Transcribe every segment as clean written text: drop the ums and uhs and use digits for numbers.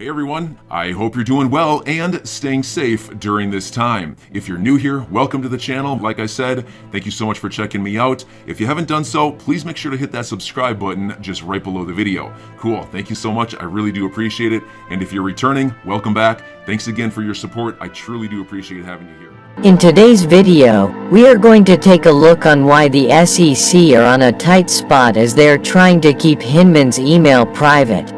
Hey everyone, I hope you're doing well and staying safe during this time. If you're new here, welcome to the channel. Like I said, thank you so much for checking me out. If you haven't done so, please make sure to hit that subscribe button just right below the video. Cool, thank you so much. I really do appreciate it. And if you're returning, welcome back. Thanks again for your support. I truly do appreciate having you here. In today's video, we are going to take a look on why the SEC are on a tight spot as they are trying to keep Hinman's email private.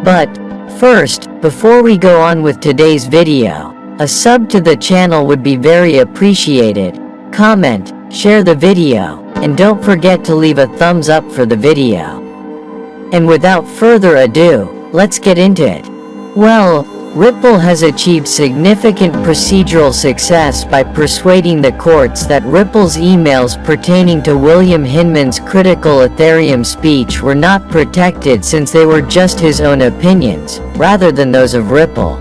But first, before we go on with today's video, a sub to the channel would be very appreciated. Comment, share the video, and don't forget to leave a thumbs up for the video. And without further ado, let's get into it. Well, Ripple has achieved significant procedural success by persuading the courts that Ripple's emails pertaining to William Hinman's critical Ethereum speech were not protected since they were just his own opinions, rather than those of Ripple.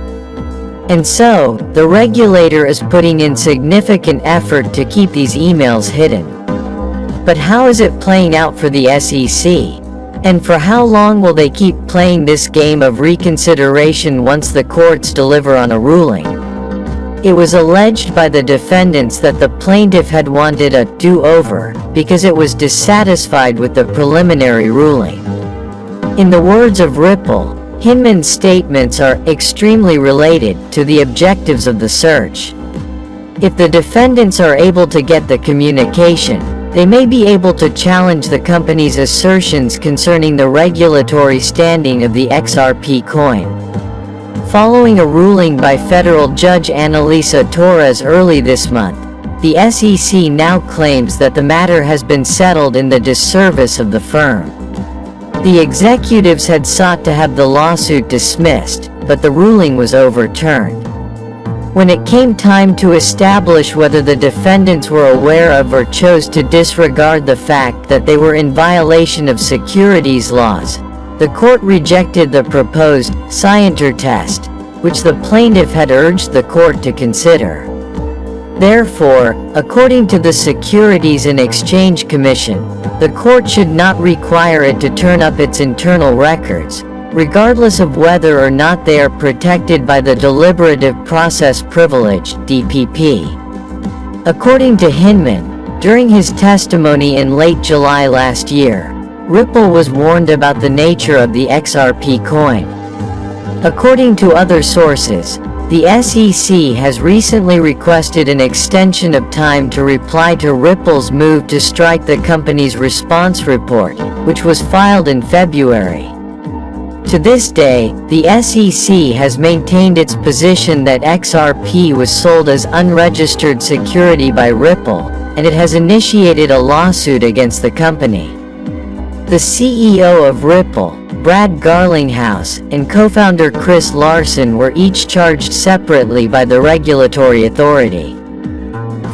And so, the regulator is putting in significant effort to keep these emails hidden. But how is it playing out for the SEC? And for how long will they keep playing this game of reconsideration once the courts deliver on a ruling? It was alleged by the defendants that the plaintiff had wanted a do-over because it was dissatisfied with the preliminary ruling. In the words of Ripple, Hinman's statements are extremely related to the objectives of the search. If the defendants are able to get the communication, they may be able to challenge the company's assertions concerning the regulatory standing of the XRP coin. Following a ruling by federal judge Annalisa Torres early this month, the SEC now claims that the matter has been settled in the disservice of the firm. The executives had sought to have the lawsuit dismissed, but the ruling was overturned. When it came time to establish whether the defendants were aware of or chose to disregard the fact that they were in violation of securities laws, the court rejected the proposed scienter test, which the plaintiff had urged the court to consider. Therefore, according to the Securities and Exchange Commission, the court should not require it to turn up its internal records, regardless of whether or not they are protected by the Deliberative Process Privilege (DPP). According to Hinman, during his testimony in late July last year, Ripple was warned about the nature of the XRP coin. According to other sources, the SEC has recently requested an extension of time to reply to Ripple's move to strike the company's response report, which was filed in February. To this day, the SEC has maintained its position that XRP was sold as unregistered security by Ripple, and it has initiated a lawsuit against the company. The CEO of Ripple, Brad Garlinghouse, and co-founder Chris Larsen were each charged separately by the regulatory authority.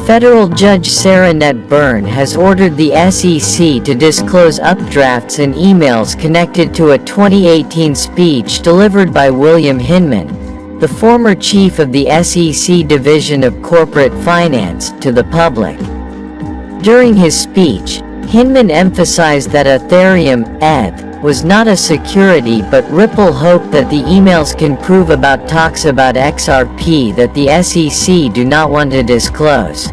Federal Judge Sarah Net Byrne has ordered the SEC to disclose updrafts and emails connected to a 2018 speech delivered by William Hinman, the former chief of the SEC Division of Corporate Finance, to the public. During his speech, Hinman emphasized that Ethereum, ETH, was not a security, but Ripple hoped that the emails can prove about talks about XRP that the SEC do not want to disclose.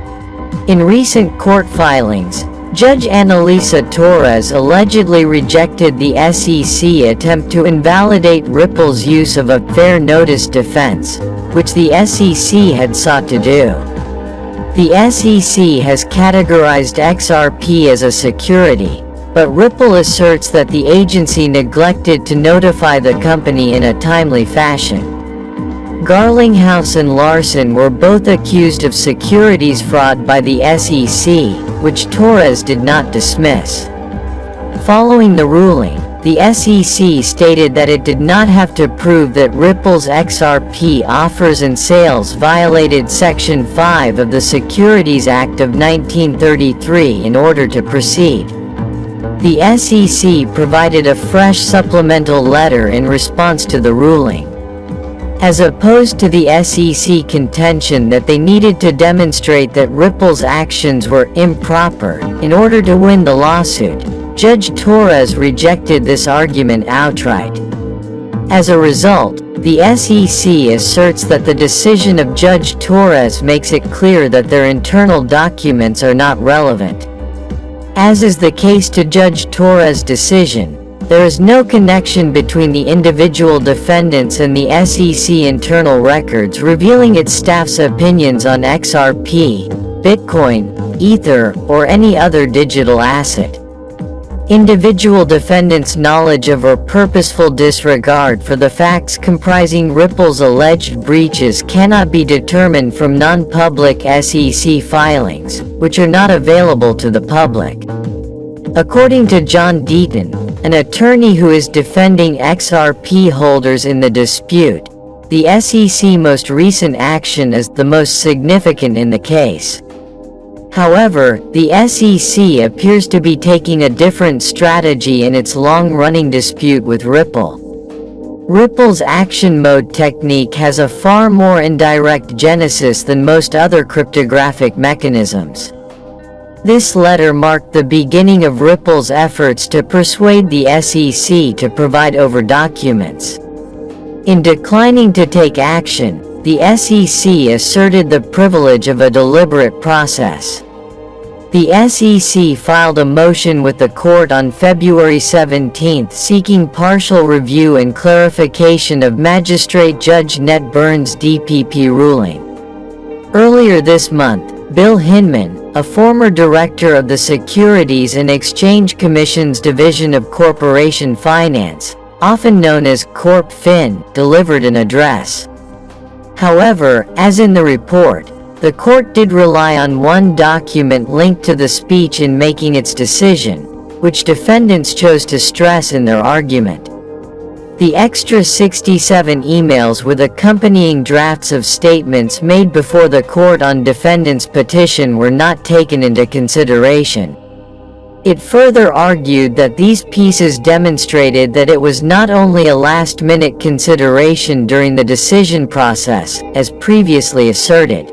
In recent court filings, Judge Annalisa Torres allegedly rejected the SEC attempt to invalidate Ripple's use of a fair notice defense, which the SEC had sought to do. The SEC has categorized XRP as a security, but Ripple asserts that the agency neglected to notify the company in a timely fashion. Garlinghouse and Larsen were both accused of securities fraud by the SEC, which Torres did not dismiss. Following the ruling, the SEC stated that it did not have to prove that Ripple's XRP offers and sales violated Section 5 of the Securities Act of 1933 in order to proceed. The SEC provided a fresh supplemental letter in response to the ruling. As opposed to the SEC contention that they needed to demonstrate that Ripple's actions were improper in order to win the lawsuit, Judge Torres rejected this argument outright. As a result, the SEC asserts that the decision of Judge Torres makes it clear that their internal documents are not relevant. As is the case to Judge Torres' decision, there is no connection between the individual defendants and the SEC internal records revealing its staff's opinions on XRP, Bitcoin, Ether, or any other digital asset. Individual defendants' knowledge of or purposeful disregard for the facts comprising Ripple's alleged breaches cannot be determined from non-public SEC filings, which are not available to the public. According to John Deaton, an attorney who is defending XRP holders in the dispute, the SEC's most recent action is the most significant in the case. However, the SEC appears to be taking a different strategy in its long-running dispute with Ripple. Ripple's action mode technique has a far more indirect genesis than most other cryptographic mechanisms. This letter marked the beginning of Ripple's efforts to persuade the SEC to provide over documents. In declining to take action, the SEC asserted the privilege of a deliberate process. The SEC filed a motion with the court on February 17 seeking partial review and clarification of Magistrate Judge Ned Burns' DPP ruling. Earlier this month, Bill Hinman, a former director of the Securities and Exchange Commission's Division of Corporation Finance, often known as Corp Fin, delivered an address. However, as in the report, the court did rely on one document linked to the speech in making its decision, which defendants chose to stress in their argument. The extra 67 emails with accompanying drafts of statements made before the court on defendants' petition were not taken into consideration. It further argued that these pieces demonstrated that it was not only a last-minute consideration during the decision process, as previously asserted.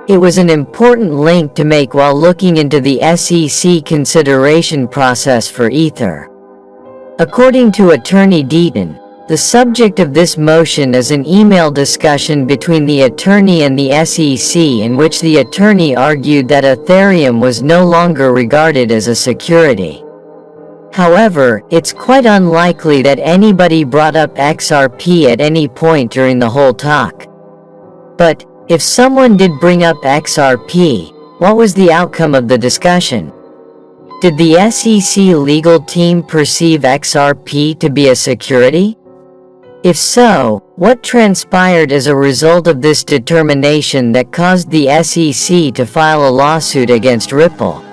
It was an important link to make while looking into the SEC consideration process for Ether. According to Attorney Deaton, the subject of this motion is an email discussion between the attorney and the SEC in which the attorney argued that Ethereum was no longer regarded as a security. However, it's quite unlikely that anybody brought up XRP at any point during the whole talk. But, if someone did bring up XRP, what was the outcome of the discussion? Did the SEC legal team perceive XRP to be a security? If so, what transpired as a result of this determination that caused the SEC to file a lawsuit against Ripple?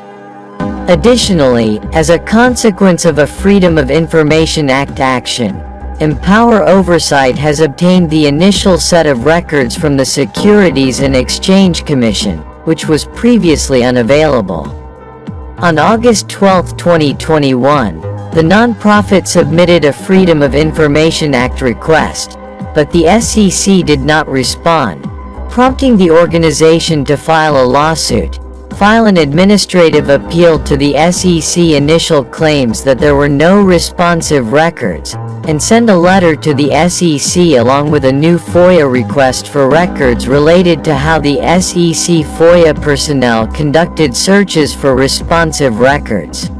Additionally, as a consequence of a Freedom of Information Act action, Empower Oversight has obtained the initial set of records from the Securities and Exchange Commission, which was previously unavailable. On August 12, 2021, the nonprofit submitted a Freedom of Information Act request, but the SEC did not respond, prompting the organization to file a lawsuit, file an administrative appeal to the SEC initial claims that there were no responsive records, and send a letter to the SEC along with a new FOIA request for records related to how the SEC FOIA personnel conducted searches for responsive records.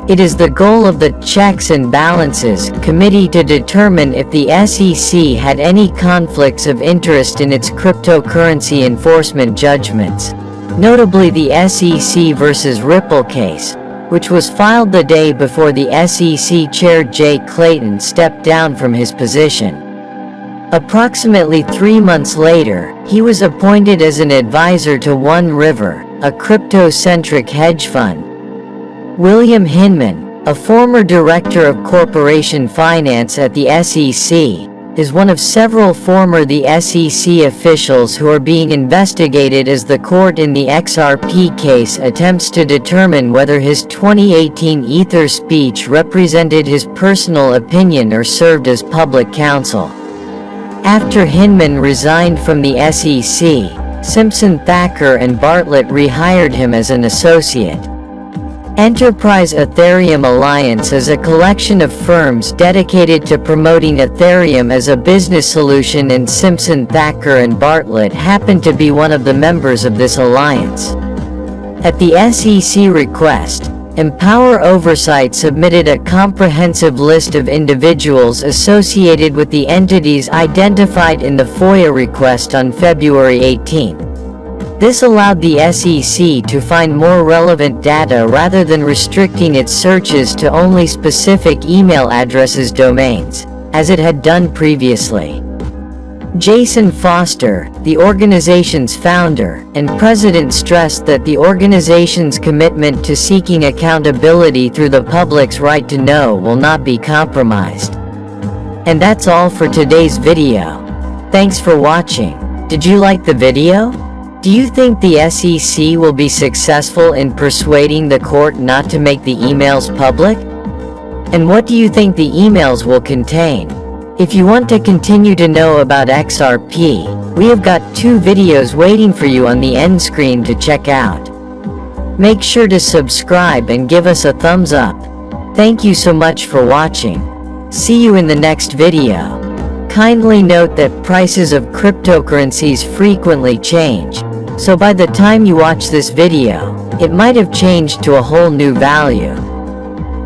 It is the goal of the Checks and Balances Committee to determine if the SEC had any conflicts of interest in its cryptocurrency enforcement judgments, notably the SEC versus Ripple case, which was filed the day before the SEC Chair Jay Clayton stepped down from his position. Approximately 3 months later, he was appointed as an advisor to One River, a crypto-centric hedge fund. William Hinman, a former director of corporation finance at the SEC, is one of several former the SEC officials who are being investigated as the court in the XRP case attempts to determine whether his 2018 Ether speech represented his personal opinion or served as public counsel. After Hinman resigned from the SEC, Simpson Thacker and Bartlett rehired him as an associate. Enterprise Ethereum Alliance is a collection of firms dedicated to promoting Ethereum as a business solution, and Simpson Thacker and Bartlett happen to be one of the members of this alliance. At the SEC request, Empower Oversight submitted a comprehensive list of individuals associated with the entities identified in the FOIA request on February 18. This allowed the SEC to find more relevant data rather than restricting its searches to only specific email addresses domains, as it had done previously. Jason Foster, the organization's founder and president, stressed that the organization's commitment to seeking accountability through the public's right to know will not be compromised. And that's all for today's video. Thanks for watching. Did you like the video? Do you think the SEC will be successful in persuading the court not to make the emails public? And what do you think the emails will contain? If you want to continue to know about XRP, we have got 2 videos waiting for you on the end screen to check out. Make sure to subscribe and give us a thumbs up. Thank you so much for watching. See you in the next video. Kindly note that prices of cryptocurrencies frequently change, so by the time you watch this video, it might have changed to a whole new value.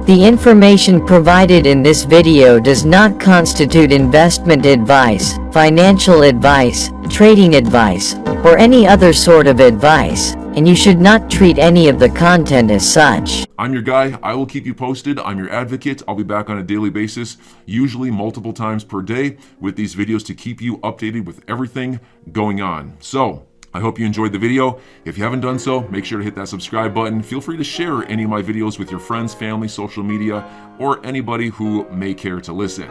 The information provided in this video does not constitute investment advice, financial advice, trading advice, or any other sort of advice, and you should not treat any of the content as such. I'm your guy. I will keep you posted. I'm your advocate. I'll be back on a daily basis, usually multiple times per day, with these videos to keep you updated with everything going on. So, I hope you enjoyed the video. If you haven't done so, make sure to hit that subscribe button. Feel free to share any of my videos with your friends, family, social media, or anybody who may care to listen.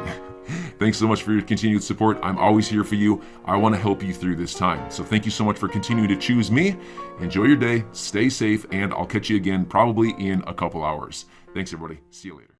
Thanks so much for your continued support. I'm always here for you. I want to help you through this time. So thank you so much for continuing to choose me. Enjoy your day, stay safe, and I'll catch you again probably in a couple hours. Thanks, everybody. See you later.